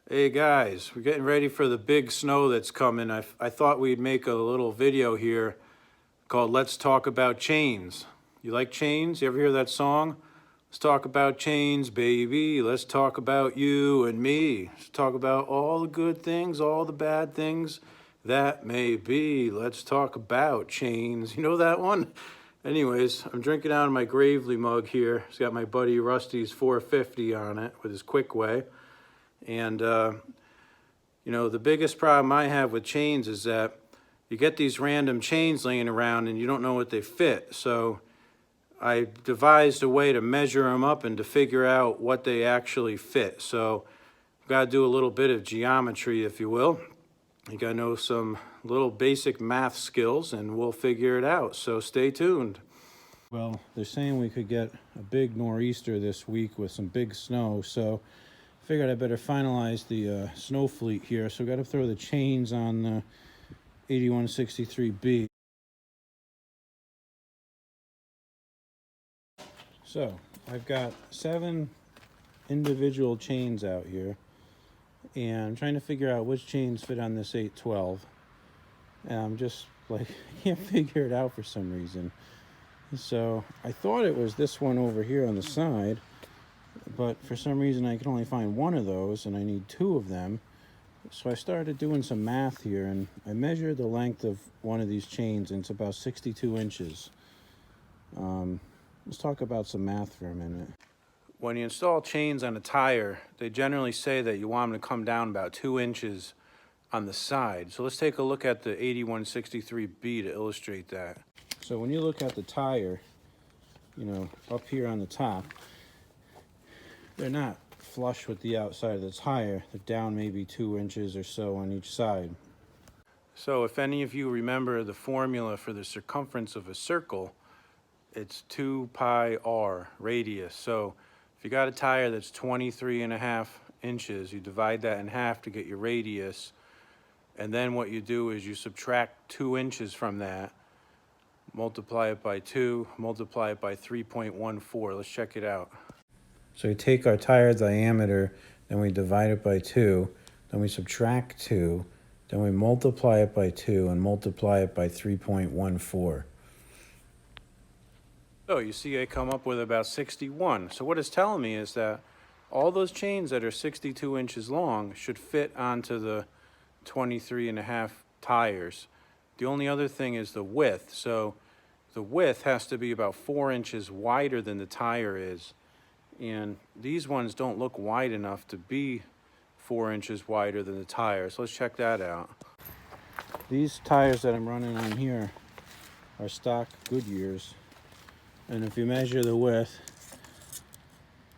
Hey guys, we're getting ready for the big snow that's coming. I thought we'd make a little video here called Let's Talk About Chains. You like chains? You ever hear that song? Let's talk about chains, baby. Let's talk about you and me. Let's talk about all the good things, all the bad things that may be. Let's talk about chains. You know that one? Anyways, I'm drinking out of my Gravely mug here. It's got my buddy Rusty's 450 on it with his Quick Way. And, you know, the biggest problem I have with chains is that you get these random chains laying around and you don't know what they fit. So I devised a way to measure them up and to figure out what they actually fit. So I've got to do a little bit of geometry, if you will. You got to know some little basic math skills and we'll figure it out. So stay tuned. Well, they're saying we could get a big nor'easter this week with some big snow. So figured I better finalize the snow fleet here. So got to throw the chains on the 8163B. So I've got 7 individual chains out here, and I'm trying to figure out which chains fit on this 812. And I'm just like, I can't figure it out for some reason. So I thought it was this one over here on the side, but for some reason I can only find one of those and I need 2 of them. So I started doing some math here and I measured the length of one of these chains and it's about 62 inches. Let's talk about some math for a minute. When you install chains on a tire, they generally say that you want them to come down about 2 inches on the side. So let's take a look at the 8163B to illustrate that. So when you look at the tire, you know, up here on the top, they're not flush with the outside of the tire. They're down maybe 2 inches or so on each side. So if any of you remember the formula for the circumference of a circle, it's 2 pi r radius. So if you got a tire that's 23.5 inches, you divide that in half to get your radius. And then what you do is you subtract 2 inches from that, multiply it by 2, multiply it by 3.14. Let's check it out. So we take our tire diameter, then we divide it by 2, then we subtract 2, then we multiply it by 2 and multiply it by 3.14. So you see I come up with about 61. So what it's telling me is that all those chains that are 62 inches long should fit onto the 23.5 tires. The only other thing is the width. So the width has to be about 4 inches wider than the tire is. And these ones don't look wide enough to be 4 inches wider than the tire. So let's check that out. These tires that I'm running on here are stock Goodyears. And if you measure the width,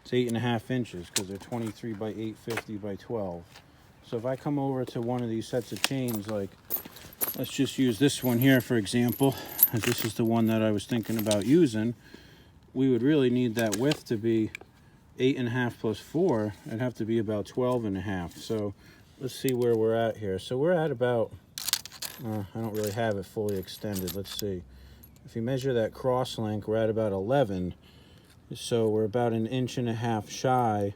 it's 8.5 inches because they're 23 by 850 by 12. So if I come over to one of these sets of chains, like let's just use this one here for example, as this is the one that I was thinking about using, we would really need that width to be 8.5 plus 4, it'd have to be about 12.5. So let's see where we're at here. So we're at about, I don't really have it fully extended. Let's see. If you measure that cross length, we're at about 11. So we're about 1.5 inches shy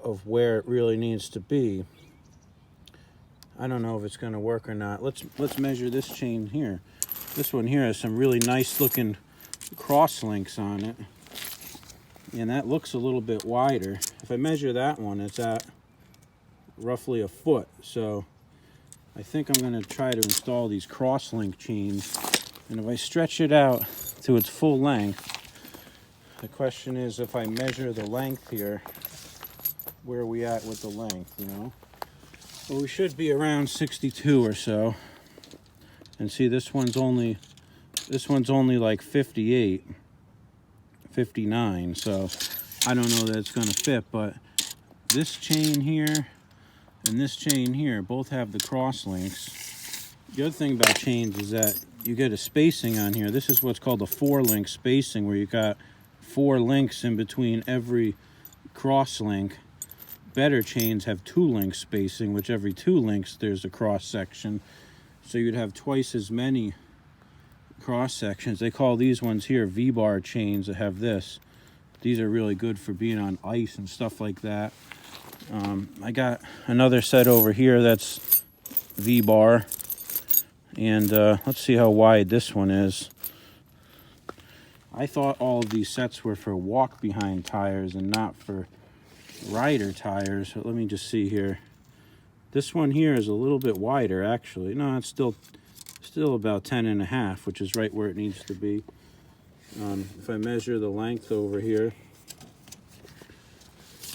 of where it really needs to be. I don't know if it's going to work or not. Let's measure this chain here. This one here has some really nice looking cross links on it. And that looks a little bit wider. If I measure that one, it's at roughly a foot. So I think I'm going to try to install these cross-link chains. And if I stretch it out to its full length, the question is if I measure the length here, where are we at with the length, you know? Well, we should be around 62 or so. And see, this one's only like 58. 59, so I don't know that it's going to fit, but this chain here and this chain here both have the cross links. The other thing about chains is that you get a spacing on here. This is what's called a 4-link spacing, where you got 4 links in between every cross link. Better chains have 2-link spacing, which every 2 links there's a cross section, so you'd have twice as many cross sections. They call these ones here V-bar chains that have this. These are really good for being on ice and stuff like that. I got another set over here that's V-bar. And let's see how wide this one is. I thought all of these sets were for walk-behind tires and not for rider tires. So let me just see here. This one here is a little bit wider, actually. No, it's still about 10.5, which is right where it needs to be. If I measure the length over here,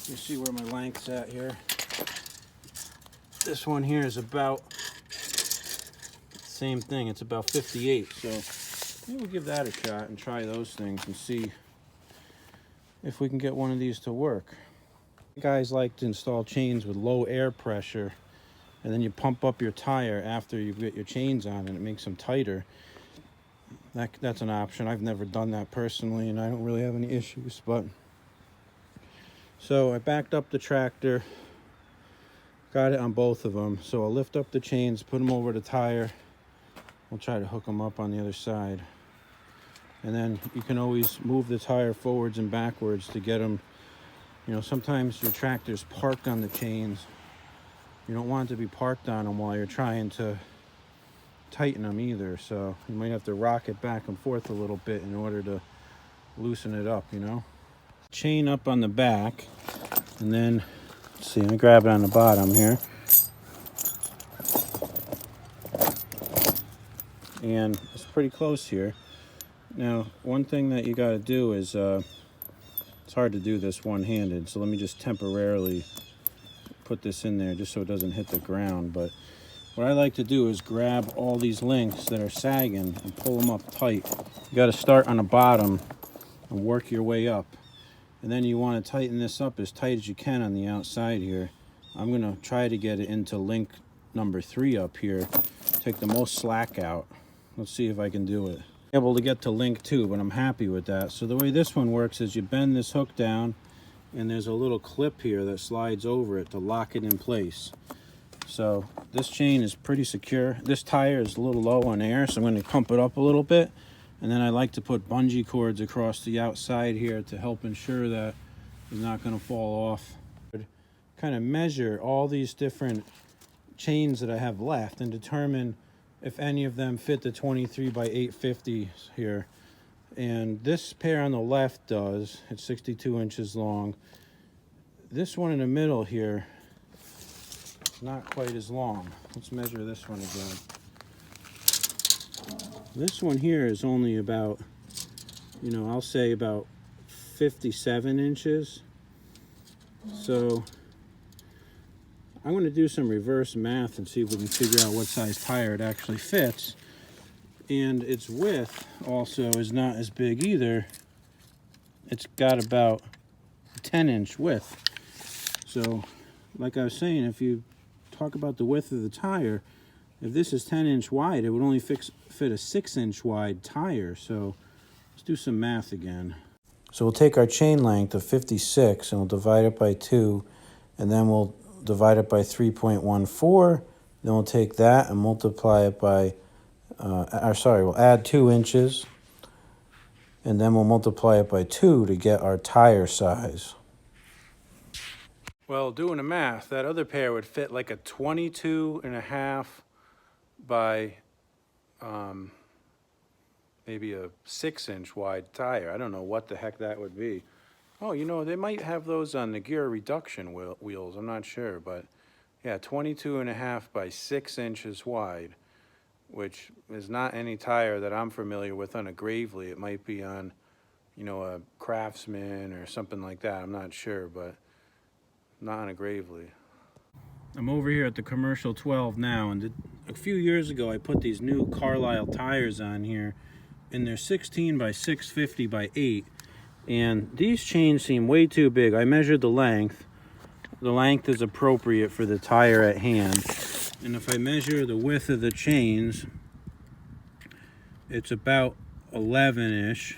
you see where my length's at here. This one here is about same thing. It's about 58. So maybe we'll give that a shot and try those things and see if we can get one of these to work. Guys like to install chains with low air pressure, and then you pump up your tire after you get your chains on, and it makes them tighter. That's an option. I've never done that personally, and I don't really have any issues. But so I backed up the tractor, got it on both of them. So I'll lift up the chains, put them over the tire. We'll try to hook them up on the other side. And then you can always move the tire forwards and backwards to get them. You know, sometimes your tractor's parked on the chains. You don't want it to be parked on them while you're trying to tighten them either. So you might have to rock it back and forth a little bit in order to loosen it up, you know. Chain up on the back, and then, let's see, let me grab it on the bottom here. And it's pretty close here. Now, one thing that you got to do is, it's hard to do this one-handed, so let me just temporarily put this in there just so it doesn't hit the ground. But what I like to do is grab all these links that are sagging and pull them up tight. You got to start on the bottom and work your way up. And then you want to tighten this up as tight as you can on the outside here. I'm going to try to get it into link number 3 up here. Take the most slack out. Let's see if I can do it. I'm able to get to link 2, but I'm happy with that. So the way this one works is you bend this hook down, and there's a little clip here that slides over it to lock it in place. So this chain is pretty secure. This tire is a little low on air, so I'm going to pump it up a little bit. And then I like to put bungee cords across the outside here to help ensure that it's not going to fall off. Kind of measure all these different chains that I have left and determine if any of them fit the 23 by 850 here. And this pair on the left does. It's 62 inches long. This one in the middle here, not quite as long. Let's measure this one again. This one here is only about, you know, I'll say about 57 inches. So I'm going to do some reverse math and see if we can figure out what size tire it actually fits. And its width also is not as big either. It's got about a 10-inch width. So, like I was saying, if you talk about the width of the tire, if this is 10-inch wide, it would only fit a 6-inch wide tire. So let's do some math again. So we'll take our chain length of 56 and we'll divide it by 2, and then we'll divide it by 3.14. Then we'll take that and multiply it by, we'll add 2 inches, and then we'll multiply it by 2 to get our tire size. Well, doing the math, that other pair would fit like a 22.5 by maybe a 6-inch wide tire. I don't know what the heck that would be. Oh, you know, they might have those on the gear reduction wheels. I'm not sure, but yeah, 22.5 by 6 inches wide, which is not any tire that I'm familiar with on a Gravely. It might be on, you know, a Craftsman or something like that. I'm not sure, but not on a Gravely. I'm over here at the Commercial 12 now, and a few years ago I put these new Carlisle tires on here, and they're 16 by 650 by 8, and these chains seem way too big. I measured the length. The length is appropriate for the tire at hand, and if I measure the width of the chains, it's about 11-ish,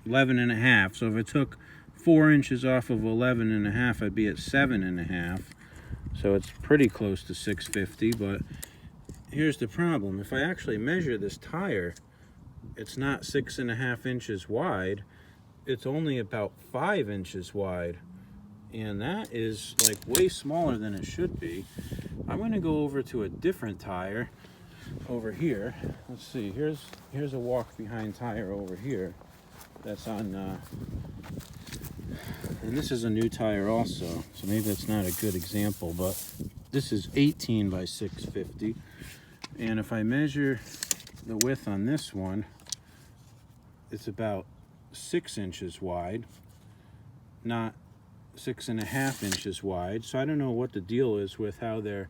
11.5. So if I took 4 inches off of 11.5, I'd be at 7.5. So it's pretty close to 650, but here's the problem. If I actually measure this tire, it's not 6.5 inches wide. It's only about 5 inches wide. and that is like way smaller than it should be. I'm going to go over to a different tire over here. Let's see, here's a walk behind tire over here that's on and this is a new tire also, so maybe that's not a good example, but this is 18 by 650, and if I measure the width on this one, it's about 6 inches wide, not 6.5 inches wide. So I don't know what the deal is with how they're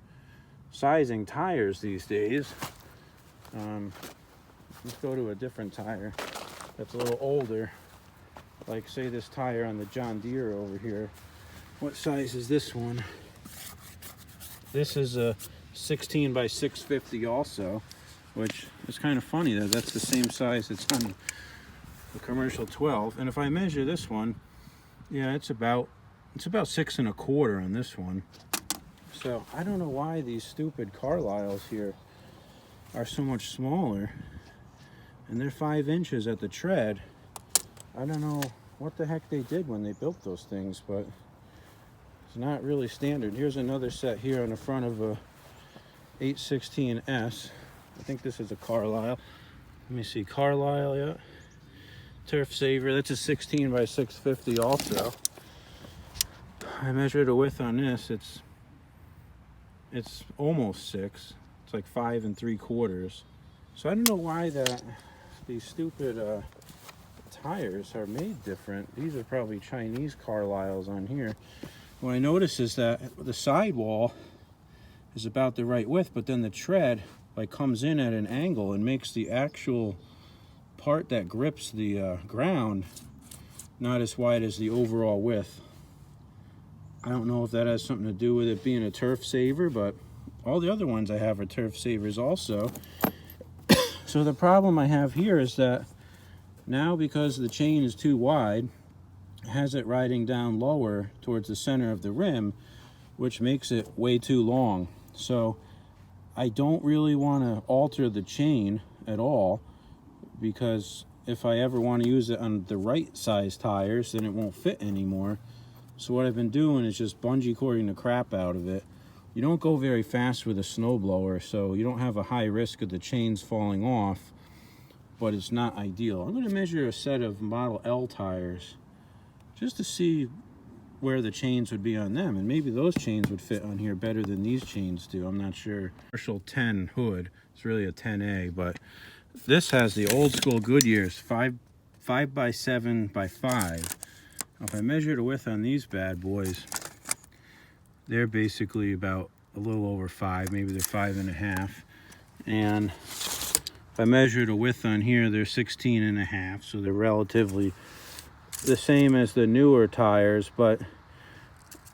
sizing tires these days. Let's go to a different tire that's a little older, like say this tire on the John Deere over here. What size is this one? This is a 16 by 650 also, which is kind of funny that that's the same size that's on the commercial 12. And if I measure this one, yeah, it's about 6 1/4 on this one. So I don't know why these stupid Carlisles here are so much smaller, and they're 5 inches at the tread. I don't know what the heck they did when they built those things, but it's not really standard. Here's another set here on the front of a 816S. I think this is a Carlisle. Let me see, Carlisle, yeah. Turf Saver, that's a 16 by 650 also. I measured a width on this, it's almost 6. It's like 5 3/4. So I don't know why these stupid tires are made different. These are probably Chinese Carlisles on here. What I notice is that the sidewall is about the right width, but then the tread like comes in at an angle and makes the actual part that grips the ground not as wide as the overall width. I don't know if that has something to do with it being a Turf Saver, but all the other ones I have are Turf Savers also. So the problem I have here is that now, because the chain is too wide, it has it riding down lower towards the center of the rim, which makes it way too long. So I don't really want to alter the chain at all, because if I ever want to use it on the right size tires, then it won't fit anymore. So what I've been doing is just bungee cording the crap out of it. You don't go very fast with a snowblower, so you don't have a high risk of the chains falling off, but it's not ideal. I'm going to measure a set of Model L tires just to see where the chains would be on them, and maybe those chains would fit on here better than these chains do. I'm not sure. Commercial 10 hood, it's really a 10A, but this has the old school Goodyear's 5 by 7 by 5. If I measure the width on these bad boys, they're basically about a little over 5, maybe they're 5.5. And if I measure the width on here, they're 16.5, so they're relatively the same as the newer tires. But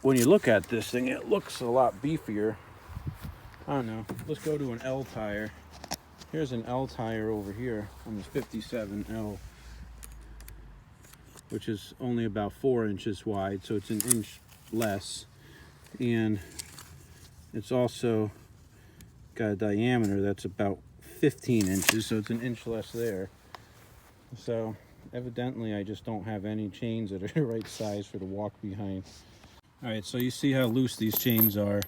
when you look at this thing, it looks a lot beefier. I don't know. Let's go to an L tire. Here's an L tire over here on the 57L, which is only about 4 inches wide, so it's an inch less. And it's also got a diameter that's about 15 inches, so it's an inch less there. So evidently I just don't have any chains that are the right size for the walk behind. All right, so you see how loose these chains are,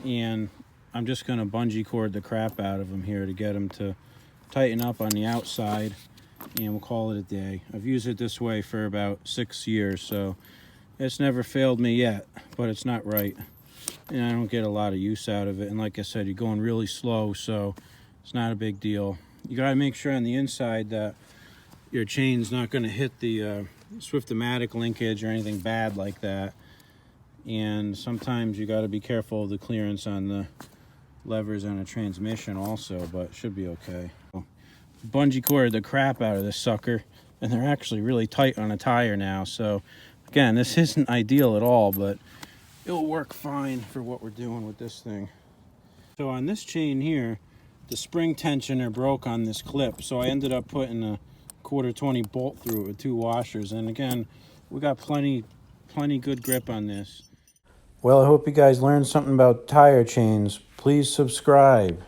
and I'm just gonna bungee cord the crap out of them here to get them to tighten up on the outside, and we'll call it a day. I've used it this way for about 6 years, so it's never failed me yet, but it's not right. And I don't get a lot of use out of it. And like I said, you're going really slow, so it's not a big deal. You gotta make sure on the inside that your chain's not gonna hit the Swift-O-Matic linkage or anything bad like that. And sometimes you gotta be careful of the clearance on the levers on a transmission also, but it should be okay. Bungee cord the crap out of this sucker, and they're actually really tight on a tire now. So again, this isn't ideal at all, but it'll work fine for what we're doing with this thing. So on this chain here, the spring tensioner broke on this clip, so I ended up putting a 1/4-20 bolt through it with 2 washers. And again, we got plenty good grip on this. Well, I hope you guys learned something about tire chains. Please subscribe.